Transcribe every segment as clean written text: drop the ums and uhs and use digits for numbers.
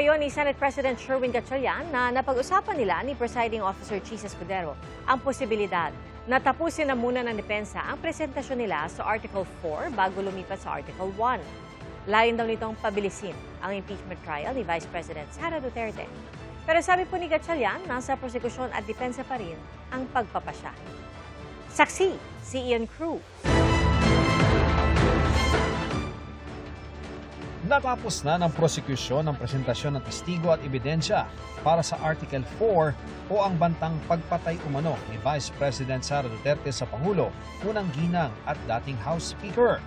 Ipinayo ni Senate President Sherwin Gatchalian na napag-usapan nila ni Presiding Officer Cheese Escudero ang posibilidad na tapusin na muna ng depensa ang presentasyon nila sa Article 4 bago lumipat sa Article 1. Layon daw nitong pabilisin ang impeachment trial ni Vice President Sara Duterte. Pero sabi po ni Gatchalian, nasa prosekusyon at depensa pa rin ang pagpapasya. Saksi, si Ian Cruz. Natapos na ng prosekusyon ang presentasyon ng testigo at ebidensya para sa Article 4 o ang bantang pagpatay umano ni Vice President Sara Duterte sa Pangulo, unang ginang at dating House Speaker.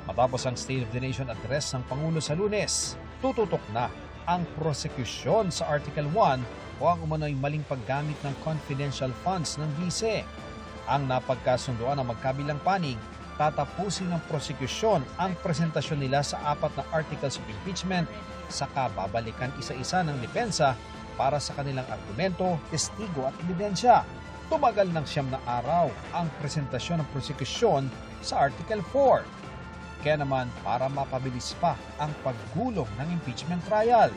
Matapos ang State of the Nation address ng Pangulo sa Lunes, tututok na ang prosekusyon sa Article 1 o ang umano'y maling paggamit ng confidential funds ng vice. Ang napagkasunduan ng magkabilang panig, tatapusin ng prosekusyon ang presentasyon nila sa 4 na articles of impeachment, saka babalikan isa-isa ng depensa para sa kanilang argumento, testigo at ebidensya. Tumagal ng 9 na araw ang presentasyon ng prosekusyon sa Article 4. Kaya naman para mapabilis pa ang paggulong ng impeachment trial,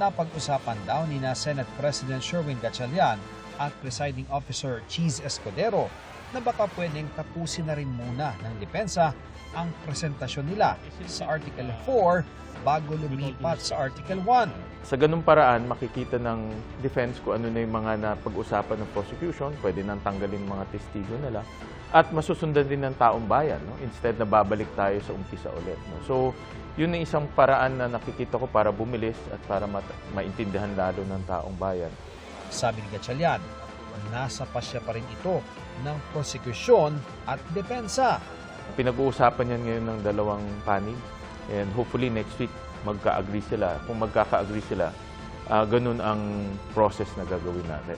napag-usapan daw ni Senate President Sherwin Gatchalian at Presiding Officer Cheese Escudero na baka pwedeng tapusin na rin muna ng depensa ang presentasyon nila sa Article 4 bago lumipat sa Article 1. Sa ganung paraan, makikita ng defense kung ano na yung mga napag-usapan ng prosecution, pwede nang tanggalin mga testigo nila, at masusundan din ng taong bayan, no? Instead na babalik tayo sa umpisa ulit. No? So, yun ang isang paraan na nakikita ko para bumilis at para maintindihan lalo ng taong bayan. Sabi ni Gatchalian, nasa pasya pa rin ito ng prosekusyon at depensa. Pinag-uusapan yan ngayon ng dalawang panig, and hopefully next week magka-agree sila. Kung magkaka-agree sila, ganun ang process na gagawin natin.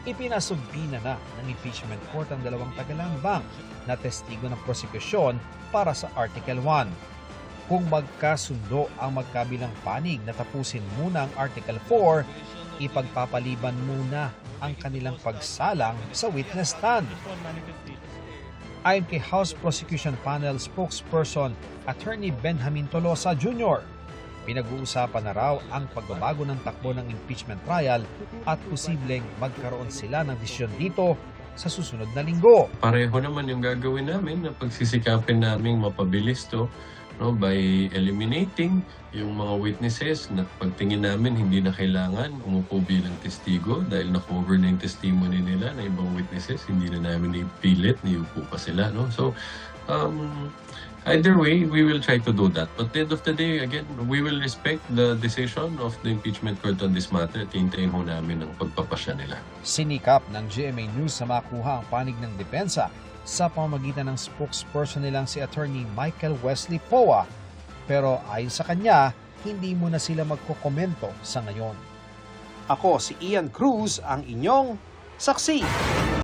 Ipinasubbina na ng impeachment court ang dalawang tagalambang na testigo ng prosekusyon para sa Article 1. Kung magkasundo ang magkabilang panig na tapusin muna ang Article 4, ipagpapaliban muna ang kanilang pagsalang sa witness stand. Ayon kay House Prosecution Panel spokesperson Attorney Benjamin Tolosa Jr., pinag-uusapan na raw ang pagbabago ng takbo ng impeachment trial at posibleng magkaroon sila ng desisyon dito sa susunod na linggo. Pareho naman yung gagawin namin na pagsisikapin naming mapabilis to, no, by eliminating yung mga witnesses na pagtingin namin hindi na kailangan umupo bilang testigo dahil na-cover na yung testimony nila na ibang witnesses, hindi na namin ipilit na iupo pa sila. No? So, either way, we will try to do that. But at the end of the day, again, we will respect the decision of the impeachment court on this matter at hintayin ho namin ang pagpapasya nila. Sinikap ng GMA News na makuha ang panig ng depensa sa pamamagitan ng spokesperson nilang si Attorney Michael Wesley Poa. Pero ayon sa kanya, hindi muna sila magkokomento sa ngayon. Ako si Ian Cruz, ang inyong saksi.